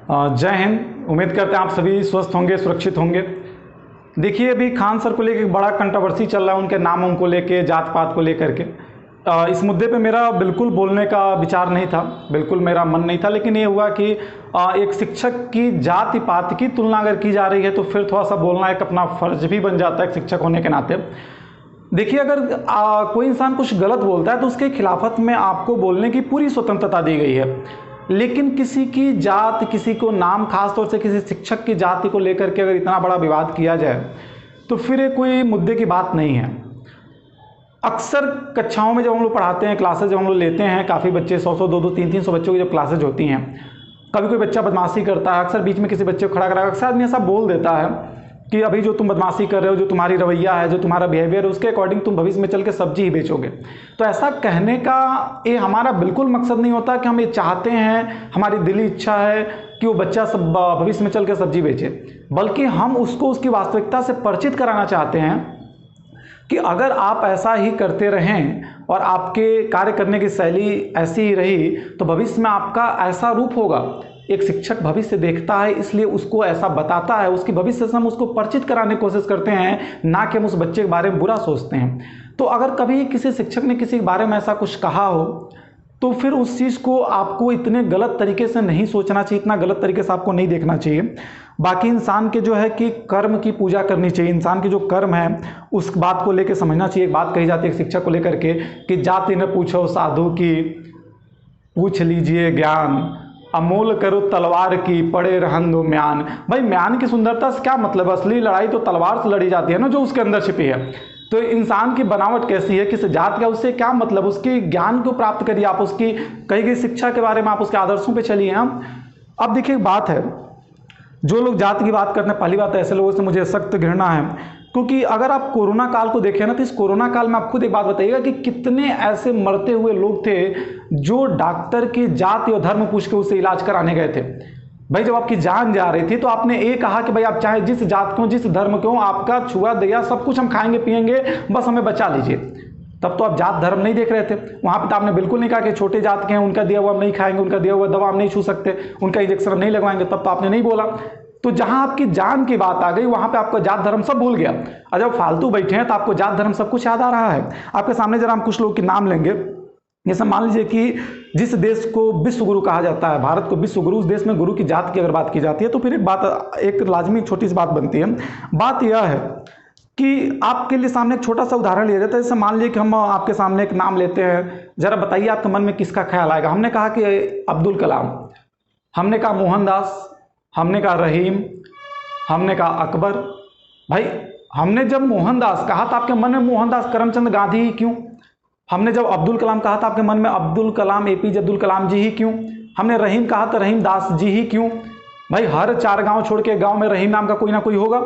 जय हिंद। उम्मीद करते हैं आप सभी स्वस्थ होंगे, सुरक्षित होंगे। देखिए, अभी खान सर को लेकर एक बड़ा कंट्रोवर्सी चल रहा है, उनके नामों को लेके, जात पात को लेकर के। इस मुद्दे पे मेरा बिल्कुल बोलने का विचार नहीं था, बिल्कुल मेरा मन नहीं था, लेकिन ये हुआ कि एक शिक्षक की जाति पात की तुलना अगर की जा रही है तो फिर थोड़ा सा बोलना एक अपना फर्ज भी बन जाता है एक शिक्षक होने के नाते। देखिए, अगर कोई इंसान कुछ गलत बोलता है तो उसके खिलाफत में आपको बोलने की पूरी स्वतंत्रता दी गई है, लेकिन किसी की जात, किसी को नाम, खास तौर से किसी शिक्षक की जाति को लेकर के अगर इतना बड़ा विवाद किया जाए तो फिर ये कोई मुद्दे की बात नहीं है। अक्सर कक्षाओं में जब हम लोग पढ़ाते हैं, क्लासेज जब हम लोग लेते हैं, काफ़ी बच्चे 100-100, 200, 300 बच्चों की जब क्लासेज होती हैं, कभी कोई बच्चा बदमाशी करता है, अक्सर बीच में किसी बच्चे को खड़ा करा, अक्सर आदमी ऐसा बोल देता है कि अभी जो तुम बदमाशी कर रहे हो, जो तुम्हारी रवैया है, जो तुम्हारा बिहेवियर है, उसके अकॉर्डिंग तुम भविष्य में चल के सब्जी ही बेचोगे। तो ऐसा कहने का ये हमारा बिल्कुल मकसद नहीं होता कि हम ये चाहते हैं, हमारी दिली इच्छा है कि वो बच्चा सब भविष्य में चल के सब्जी बेचे, बल्कि हम उसको उसकी वास्तविकता से परिचित कराना चाहते हैं कि अगर आप ऐसा ही करते रहें और आपके कार्य करने की शैली ऐसी ही रही तो भविष्य में आपका ऐसा रूप होगा। एक शिक्षक भविष्य देखता है, इसलिए उसको ऐसा बताता है, उसकी भविष्य से हम उसको परिचित कराने की कोशिश करते हैं, ना कि हम उस बच्चे के बारे में बुरा सोचते हैं। तो अगर कभी किसी शिक्षक ने किसी के बारे में ऐसा कुछ कहा हो तो फिर उस चीज़ को आपको इतने गलत तरीके से नहीं सोचना चाहिए, इतना गलत तरीके से आपको नहीं देखना चाहिए। बाकी इंसान के जो है कि कर्म की पूजा करनी चाहिए, इंसान के जो कर्म है उस बात को लेकर समझना चाहिए। एक बात कही जाती है शिक्षक को लेकर के कि जाति न पूछो साधु की, पूछ लीजिए ज्ञान, अमोल करो तलवार की, पड़े रहन दो म्यान। भाई, म्यान की सुंदरता से क्या मतलब? असली लड़ाई तो तलवार से लड़ी जाती है ना, जो उसके अंदर छिपी है। तो इंसान की बनावट कैसी है, किस जात का, उससे क्या मतलब? उसके ज्ञान को प्राप्त करिए आप, उसकी कही गई शिक्षा के बारे में आप उसके आदर्शों पे चलिए। हम अब देखिए, बात है, जो लोग जात की बात करते हैं, पहली बात ऐसे लोगों से मुझे सख्त घृणा है, क्योंकि अगर आप कोरोना काल को देखें ना तो इस कोरोना काल में आप खुद एक बात बताइएगा कि कितने ऐसे मरते हुए लोग थे जो डॉक्टर की जात या धर्म पूछ के उससे इलाज कराने गए थे। भाई, जब आपकी जान जा रही थी तो आपने ये कहा कि भाई आप चाहे जिस जात को, जिस धर्म को, आपका छुआ दिया सब कुछ हम खाएंगे पिएंगे, बस हमें बचा लीजिए। तब तो आप जात धर्म नहीं देख रहे थे। वहां पर तो आपने बिल्कुल नहीं कहा कि छोटे जात के हैं, उनका दिया हुआ हम नहीं खाएंगे, उनका दिया हुआ दवा हम नहीं छू सकते, उनका इंजेक्शन हम नहीं लगवाएंगे, तब तो आपने नहीं बोला। तो जहां आपकी जान की बात आ गई वहां पे आपका जात धर्म सब भूल गया। और जब फालतू बैठे हैं तो आपको जात धर्म सब कुछ याद आ रहा है। आपके सामने जरा हम कुछ लोग के नाम लेंगे। जैसे मान लीजिए कि जिस देश को विश्व गुरु कहा जाता है, भारत को विश्व गुरु, उस देश में गुरु की जात की अगर बात की जाती है तो फिर एक लाजमी छोटी सी बात बनती है। बात यह है कि आपके लिए सामने एक छोटा सा उदाहरण लिया जाता है। जैसे मान लीजिए कि हम आपके सामने एक नाम लेते हैं, जरा बताइए आपके मन में किसका ख्याल आएगा? हमने कहा कि अब्दुल कलाम, हमने कहा मोहनदास, हमने कहा रहीम, हमने कहा अकबर। भाई, हमने जब मोहनदास कहा तो आपके मन में मोहनदास करमचंद गांधी ही क्यों? हमने जब अब्दुल कलाम कहा तो आपके मन में अब्दुल कलाम, एपीजे अब्दुल कलाम जी ही क्यों? हमने रहीम कहा तो रहीम दास जी ही क्यों? भाई, हर 4 गांव छोड़ के गांव में रहीम नाम का कोई ना कोई होगा।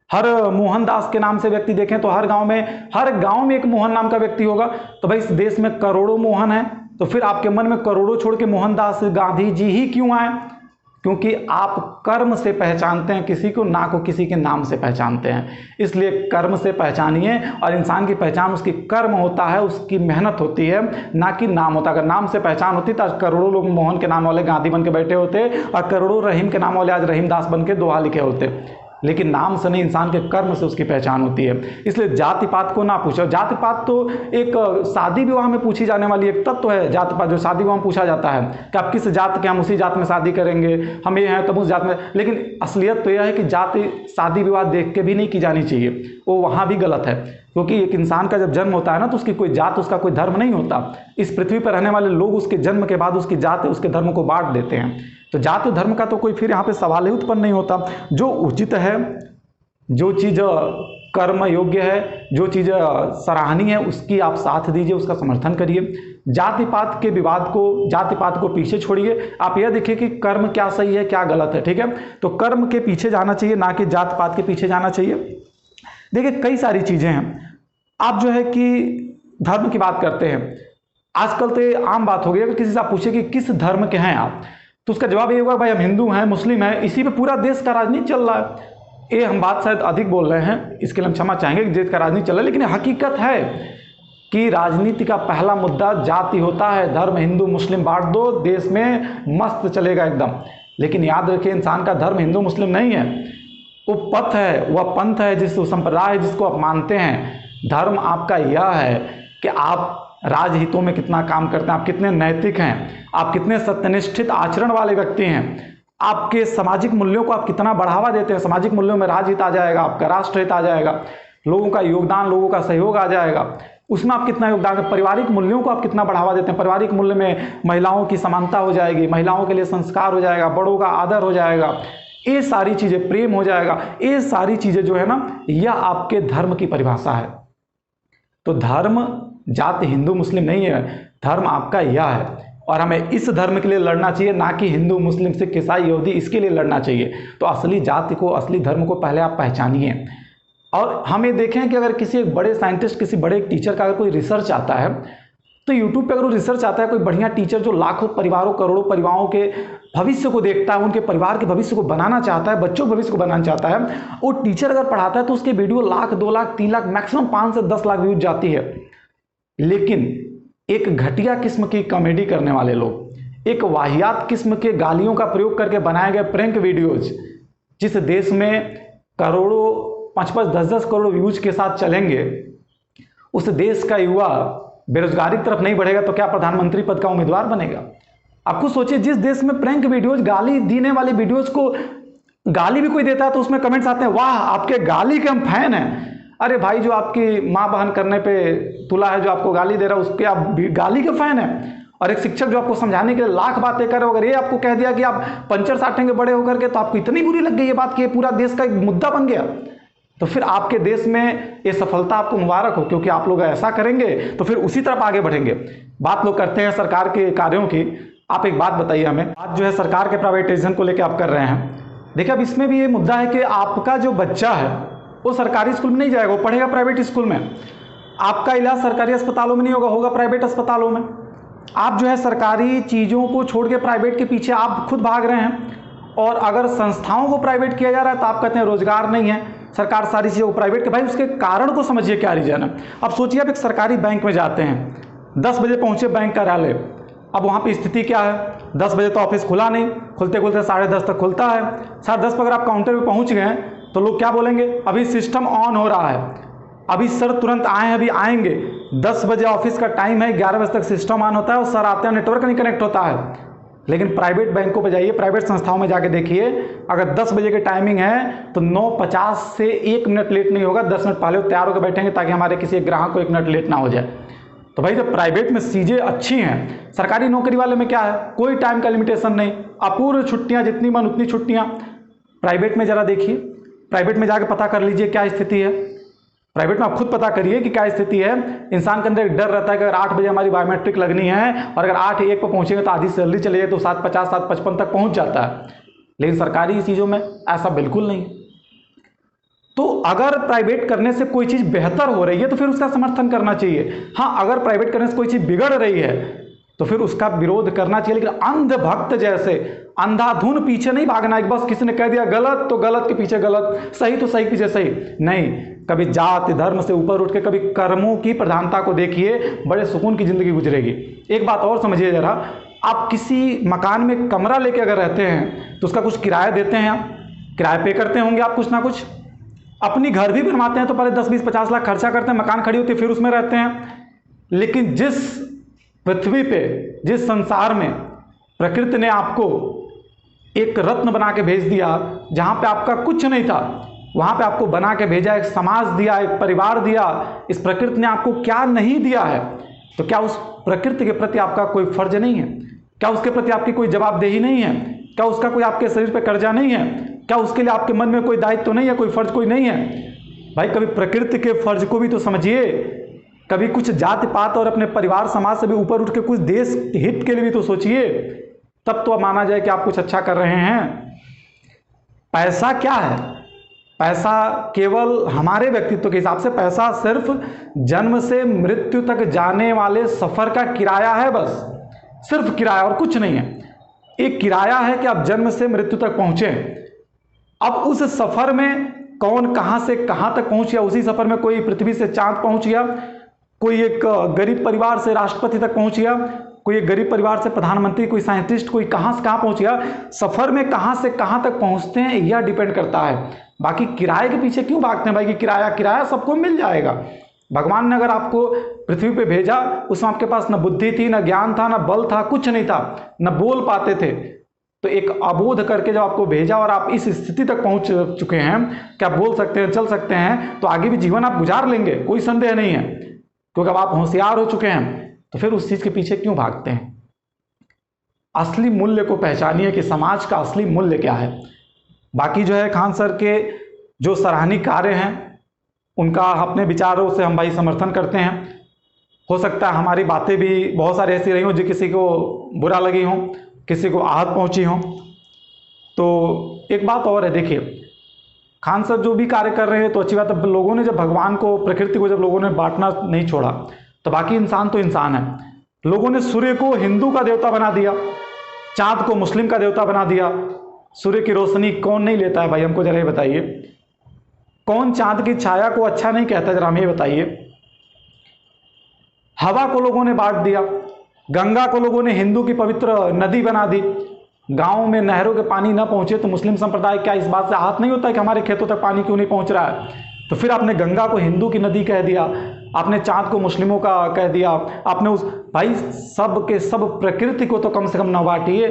हर मोहनदास के नाम से व्यक्ति देखें तो हर गांव में एक मोहन नाम का व्यक्ति होगा। तो भाई, इस देश में करोड़ों मोहन है, तो फिर आपके मन में करोड़ों छोड़ के मोहनदास गांधी जी ही क्यों आए? क्योंकि आप कर्म से पहचानते हैं किसी को, ना को किसी के नाम से पहचानते हैं। इसलिए कर्म से पहचानिए, और इंसान की पहचान उसकी कर्म होता है, उसकी मेहनत होती है, ना कि नाम होता। अगर नाम से पहचान होती तो आज करोड़ों लोग मोहन के नाम वाले गांधी बन के बैठे होते, और करोड़ों रहीम के नाम वाले आज रहीमदास बन के दोहा लिखे होते। लेकिन नाम से नहीं, इंसान के कर्म से उसकी पहचान होती है। इसलिए जाति पात को ना पूछो। जाति पात तो एक शादी विवाह में पूछी जाने वाली एक तत्व है। जाति पात जो शादी विवाह में पूछा जाता है कि आप किस जात के, हम उसी जात में शादी करेंगे, हम ये हैं तब उस जात में। लेकिन असलियत तो यह है कि जाति शादी विवाह देख के भी नहीं की जानी चाहिए, वो वहाँ भी गलत है। क्योंकि एक इंसान का जब जन्म होता है ना तो उसकी कोई जात, उसका कोई धर्म नहीं होता। इस पृथ्वी पर रहने वाले लोग उसके जन्म के बाद उसकी जात, उसके धर्म को बांट देते हैं। तो जात धर्म का तो कोई फिर यहाँ पे सवाल ही उत्पन्न नहीं होता। जो उचित है, जो चीज़ कर्म योग्य है, जो चीज़ सराहनीय है, उसकी आप साथ दीजिए, उसका समर्थन करिए। जाति पात के विवाद को, जाति पात को पीछे छोड़िए। आप यह देखिए कि कर्म क्या सही है, क्या गलत है। ठीक है, तो कर्म के पीछे जाना चाहिए, ना कि जात पात के पीछे जाना चाहिए। देखिए, कई सारी चीज़ें हैं। आप जो है कि धर्म की बात करते हैं, आजकल तो ये आम बात हो गई है कि किसी से आप पूछे कि किस धर्म के हैं आप, तो उसका जवाब ये होगा भाई हम हिंदू हैं, मुस्लिम हैं। इसी पे पूरा देश का राजनीति चल रहा है। ये हम बात शायद अधिक बोल रहे हैं, इसके लिए हम क्षमा चाहेंगे कि देश का राजनीति चल रहा है, लेकिन हकीकत है कि राजनीति का पहला मुद्दा जाति होता है। धर्म हिंदू मुस्लिम बांट दो, देश में मस्त चलेगा एकदम। लेकिन याद रखिए, इंसान का धर्म हिंदू मुस्लिम नहीं है, वो पथ है, वह पंथ है, जिस संप्रदाय है जिसको आप मानते हैं। धर्म आपका यह है कि आप राजहितों में कितना काम करते हैं, आप कितने नैतिक हैं, आप कितने सत्यनिष्ठित आचरण वाले व्यक्ति हैं, आपके सामाजिक मूल्यों को आप कितना बढ़ावा देते हैं। सामाजिक मूल्यों में राजहित आ जाएगा, आपका राष्ट्रहित आ जाएगा, लोगों का योगदान, लोगों का सहयोग आ जाएगा, उसमें आप कितना योगदान दें। पारिवारिक मूल्यों को आप कितना बढ़ावा देते हैं। पारिवारिक मूल्य में महिलाओं की समानता हो जाएगी, महिलाओं के लिए संस्कार हो जाएगा, बड़ों का आदर हो जाएगा, ये सारी चीज़ें, प्रेम हो जाएगा, ये सारी चीज़ें जो है ना, यह आपके धर्म की परिभाषा है। तो धर्म जाति हिंदू मुस्लिम नहीं है, धर्म आपका यह है, और हमें इस धर्म के लिए लड़ना चाहिए, ना कि हिंदू मुस्लिम सिख ईसाई यहूदी इसके लिए लड़ना चाहिए। तो असली जाति को, असली धर्म को पहले आप पहचानिए। और हम ये देखें कि अगर किसी एक बड़े साइंटिस्ट, किसी बड़े टीचर का अगर कोई रिसर्च आता है, तो यूट्यूब पे अगर वो रिसर्च आता है, कोई बढ़िया टीचर जो लाखों परिवारों, करोड़ों परिवारों के भविष्य को देखता है, उनके परिवार के भविष्य को बनाना चाहता है, बच्चों के भविष्य को बनाना चाहता है, वो टीचर अगर पढ़ाता है तो उसके वीडियो 1 लाख, 2 लाख, 3 लाख, मैक्सिमम 5 से 10 लाख व्यूज जाती है। लेकिन एक घटिया किस्म की कॉमेडी करने वाले लोग, एक वाहियात किस्म के गालियों का प्रयोग करके बनाए गए प्रैंक वीडियोज, जिस देश में करोड़ों, 5-5, 10-10 करोड़ व्यूज के साथ चलेंगे, उस देश का युवा बेरोजगारी की तरफ नहीं बढ़ेगा तो क्या प्रधानमंत्री पद का उम्मीदवार बनेगा? आप खुद सोचिए, जिस देश में प्रैंक वीडियोज, गाली देने वाले वीडियोज को गाली भी कोई देता है तो उसमें कमेंट्स आते हैं, वाह आपके गाली के हम फैन हैं। अरे भाई, जो आपकी माँ बहन करने पे तुला है, जो आपको गाली दे रहा है, उसके आप गाली के फैन हैं। और एक शिक्षक जो आपको समझाने के लिए लाख बातें करे, अगर ये आपको कह दिया कि आप पंचर साटेंगे बड़े होकर के, तो आपको इतनी बुरी लग गई ये बात कि ये पूरा देश का एक मुद्दा बन गया। तो फिर आपके देश में ये सफलता आपको मुबारक हो, क्योंकि आप लोग ऐसा करेंगे तो फिर उसी तरफ आगे बढ़ेंगे। बात लोग करते हैं सरकार के कार्यों की। आप एक बात बताइए हमें, बात जो है सरकार के प्राइवेटाइजेशन को लेकर आप कर रहे हैं। देखिए, अब इसमें भी ये मुद्दा है कि आपका जो बच्चा है वो सरकारी स्कूल में नहीं जाएगा, वो पढ़ेगा प्राइवेट स्कूल में। आपका इलाज सरकारी अस्पतालों में नहीं होगा, होगा प्राइवेट अस्पतालों में। आप जो है सरकारी चीज़ों को छोड़ के प्राइवेट के पीछे आप खुद भाग रहे हैं। और अगर संस्थाओं को प्राइवेट किया जा रहा है तो आप कहते हैं रोजगार नहीं है, सरकार सारी चीज़ों को प्राइवेट के। भाई, उसके कारण को समझिए, क्या रीजन है। अब सोचिए, आप एक सरकारी बैंक में जाते हैं, 10 बजे पहुंचे बैंक कार्यालय। अब वहाँ पे स्थिति क्या है, 10 बजे तो ऑफिस खुला नहीं, खुलते खुलते 10:30 तक खुलता है। 10:30 पर अगर आप काउंटर पे पहुँच गए तो लोग क्या बोलेंगे, अभी सिस्टम ऑन हो रहा है, अभी सर तुरंत आए हैं, अभी आएंगे। 10 बजे ऑफिस का टाइम है, 11 बजे तक सिस्टम ऑन होता है और सर आते हैं, नेटवर्क नहीं कनेक्ट होता है। लेकिन प्राइवेट बैंकों पे जाइए, प्राइवेट संस्थाओं में जाके देखिए, अगर 10 बजे की टाइमिंग है तो 9:50 से 1 मिनट लेट नहीं होगा, 10 मिनट पहले वो तैयार होकर बैठेंगे ताकि हमारे किसी ग्राहक को 1 मिनट लेट ना हो जाए। तो भाई, जब प्राइवेट में चीज़ें अच्छी हैं, सरकारी नौकरी वाले में क्या है, कोई टाइम का लिमिटेशन नहीं, अपूर्व छुट्टियाँ, जितनी मन उतनी छुट्टियाँ। प्राइवेट में जरा देखिए, प्राइवेट में जाके पता कर लीजिए क्या स्थिति है। प्राइवेट में आप खुद पता करिए कि क्या स्थिति है। इंसान के अंदर एक डर रहता है कि अगर 8 बजे हमारी बायोमेट्रिक लगनी है और अगर 8:01 पर पहुंचेंगे तो आधी सैलरी चली जाए, तो 7:50, 7:55 तक पहुंच जाता है। लेकिन सरकारी चीज़ों में ऐसा बिल्कुल नहीं। तो अगर प्राइवेट करने से कोई चीज़ बेहतर हो रही है तो फिर उसका समर्थन करना चाहिए। हाँ, अगर प्राइवेट करने से कोई चीज़ बिगड़ रही है तो फिर उसका विरोध करना चाहिए। लेकिन अंधभक्त जैसे अंधाधुन पीछे नहीं भागना है, बस किसी ने कह दिया गलत तो गलत के पीछे गलत, सही तो सही के पीछे सही नहीं। कभी जाति धर्म से ऊपर उठ के कभी कर्मों की प्रधानता को देखिए, बड़े सुकून की जिंदगी गुजरेगी। एक बात और समझिए जरा, आप किसी मकान में कमरा लेके अगर रहते हैं तो उसका कुछ किराया देते हैं, आप किराया पे करते होंगे आप कुछ ना कुछ। अपनी घर भी बनवाते हैं तो पहले 10, 20, 50 लाख खर्चा करते हैं, मकान खड़ी होती है, फिर उसमें रहते हैं। लेकिन जिस पृथ्वी पे, जिस संसार में प्रकृति ने आपको एक रत्न बना के भेज दिया, जहाँ पे आपका कुछ नहीं था, वहाँ पे आपको बना के भेजा, एक समाज दिया, एक परिवार दिया। इस प्रकृति ने आपको क्या नहीं दिया है, तो क्या उस प्रकृति के प्रति आपका कोई फर्ज नहीं है? क्या उसके प्रति आपकी कोई जवाबदेही नहीं है? क्या उसका कोई आपके शरीर पे कर्जा नहीं है? क्या उसके लिए आपके मन में कोई दायित्व तो नहीं है, कोई फर्ज कोई नहीं है? भाई, कभी प्रकृति के फर्ज को भी तो समझिए। कभी कुछ जाति पात और अपने परिवार समाज से भी ऊपर उठ के कुछ देश हित के लिए भी तो सोचिए, तब तो माना जाए कि आप कुछ अच्छा कर रहे हैं। पैसा क्या है? पैसा केवल हमारे व्यक्तित्व के हिसाब से पैसा सिर्फ जन्म से मृत्यु तक जाने वाले सफर का किराया है, बस सिर्फ किराया और कुछ नहीं है। एक किराया है कि आप जन्म से मृत्यु तक पहुंचे। अब उस सफर में कौन कहां से कहां तक पहुंच गया, उसी सफर में कोई पृथ्वी से चांद पहुंच गया, कोई एक गरीब परिवार से राष्ट्रपति तक पहुंच गया, कोई एक गरीब परिवार से प्रधानमंत्री, कोई साइंटिस्ट, कोई कहाँ से कहाँ पहुँच गया। सफ़र में कहाँ से कहाँ तक पहुँचते हैं यह डिपेंड करता है। बाकी किराए के पीछे क्यों भागते हैं भाई कि किराया किराया सबको मिल जाएगा। भगवान ने अगर आपको पृथ्वी पे भेजा, उसमें आपके पास न बुद्धि थी, न ज्ञान था, न बल था, कुछ नहीं था, न बोल पाते थे, तो एक अबोध करके जब आपको भेजा और आप इस स्थिति तक पहुंच चुके हैं कि आप बोल सकते हैं, चल सकते हैं, तो आगे भी जीवन आप गुजार लेंगे, कोई संदेह नहीं है, क्योंकि अब आप होशियार हो चुके हैं। तो फिर उस चीज़ के पीछे क्यों भागते हैं। असली मूल्य को पहचानिए कि समाज का असली मूल्य क्या है। बाकी जो है खान सर के जो सराहनीय कार्य हैं उनका अपने विचारों से हम भाई समर्थन करते हैं। हो सकता है हमारी बातें भी बहुत सारी ऐसी रही हों जो किसी को बुरा लगी हों, किसी को आहत पहुंची हों। तो एक बात और है, देखिए खान सर जो भी कार्य कर रहे हैं तो अच्छी बात है। लोगों ने जब भगवान को, प्रकृति को जब लोगों ने बांटना नहीं छोड़ा, तो बाकी इंसान तो इंसान है। लोगों ने सूर्य को हिंदू का देवता बना दिया, चांद को मुस्लिम का देवता बना दिया। सूर्य की रोशनी कौन नहीं लेता है भाई, हमको जरा ये बताइए। कौन चांद की छाया को अच्छा नहीं कहता, जरा हमें ये बताइए। हवा को लोगों ने बांट दिया, गंगा को लोगों ने हिंदू की पवित्र नदी बना दी। गांव में नहरों के पानी न पहुंचे तो मुस्लिम संप्रदाय क्या इस बात से आहत नहीं होता है कि हमारे खेतों तक पानी क्यों नहीं पहुंच रहा है। तो फिर आपने गंगा को हिंदू की नदी कह दिया, आपने चांद को मुस्लिमों का कह दिया, आपने उस भाई सब के सब प्रकृति को तो कम से कम न बांटिए।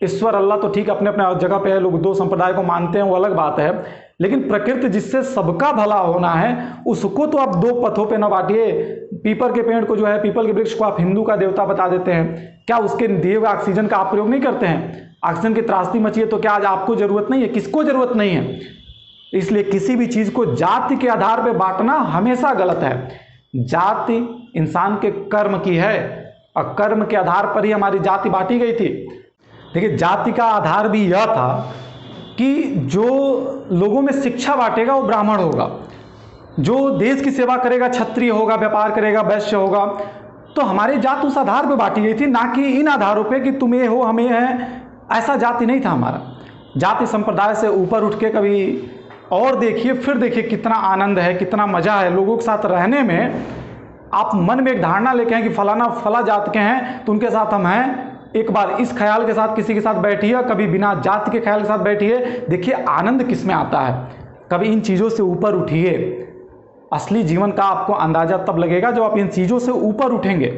ईश्वर अल्लाह तो ठीक अपने अपने जगह पे है, लोग दो संप्रदाय को मानते हैं, वो अलग बात है, लेकिन प्रकृति जिससे सबका भला होना है उसको तो आप दो पथों पे न बांटिए। पीपल के पेड़ को जो है, पीपल के वृक्ष को आप हिंदू का देवता बता देते हैं, क्या उसके दिए हुए ऑक्सीजन का आप प्रयोग नहीं करते हैं। ऑक्सीजन की त्रासदी मची है तो क्या आज आपको जरूरत नहीं है, किसको जरूरत नहीं है। इसलिए किसी भी चीज को जाति के आधार पर बांटना हमेशा गलत है। जाति इंसान के कर्म की है और कर्म के आधार पर ही हमारी जाति बांटी गई थी। देखिए जाति का आधार भी यह था कि जो लोगों में शिक्षा बांटेगा वो ब्राह्मण होगा, जो देश की सेवा करेगा क्षत्रिय होगा, व्यापार करेगा वैश्य होगा। तो हमारी जात उस आधार पर बांटी गई थी, ना कि इन आधारों पे कि तुम ये हो हम ये हैं। ऐसा जाति नहीं था हमारा। जाति संप्रदाय से ऊपर उठ के कभी और देखिए, फिर देखिए कितना आनंद है, कितना मजा है लोगों के साथ रहने में। आप मन में एक धारणा लेके हैं कि फलाना फला जात के हैं तो उनके साथ हम हैं। एक बार इस ख्याल के साथ किसी के साथ बैठिए, कभी बिना जाति के ख्याल के साथ बैठिए, देखिए आनंद किस में आता है। कभी इन चीज़ों से ऊपर उठिए। असली जीवन का आपको अंदाजा तब लगेगा जब आप इन चीज़ों से ऊपर उठेंगे।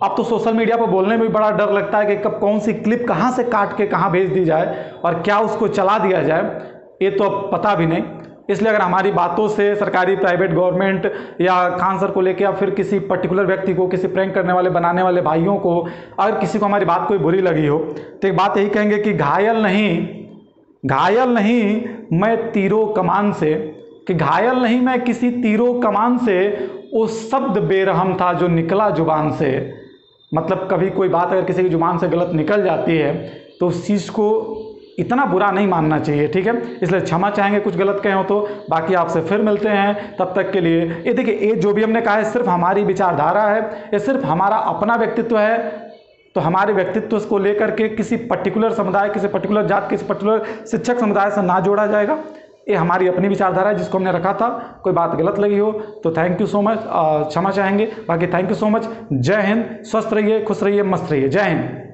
अब तो सोशल मीडिया पर बोलने में भी बड़ा डर लगता है कि कब कौन सी क्लिप कहाँ से काट के कहाँ भेज दी जाए और क्या उसको चला दिया जाए, ये तो अब पता भी नहीं। इसलिए अगर हमारी बातों से सरकारी, प्राइवेट, गवर्नमेंट या खान सर को लेके या फिर किसी पर्टिकुलर व्यक्ति को, किसी प्रैंक करने वाले, बनाने वाले भाइयों को, अगर किसी को हमारी बात कोई बुरी लगी हो तो एक बात यही कहेंगे कि घायल नहीं मैं तीरों कमान से, कि घायल नहीं मैं किसी तीरों कमान से, वो शब्द बेरहम था जो निकला जुबान से। मतलब कभी कोई बात अगर किसी की जुबान से गलत निकल जाती है तो उस चीज़ को इतना बुरा नहीं मानना चाहिए, ठीक है। इसलिए क्षमा चाहेंगे कुछ गलत कहे हो तो। बाकी आपसे फिर मिलते हैं, तब तक के लिए ये देखिए, ये जो भी हमने कहा है सिर्फ हमारी विचारधारा है, ये सिर्फ हमारा अपना व्यक्तित्व है। तो हमारे व्यक्तित्व को लेकर के किसी पर्टिकुलर समुदाय, किसी पर्टिकुलर जात, किसी पर्टिकुलर शिक्षक समुदाय से ना जोड़ा जाएगा। ये हमारी अपनी विचारधारा है जिसको हमने रखा था। कोई बात गलत लगी हो तो थैंक यू सो मच, क्षमा चाहेंगे। बाकी थैंक यू सो मच। जय हिंद, स्वस्थ रहिए, खुश रहिए, मस्त रहिए। जय हिंद।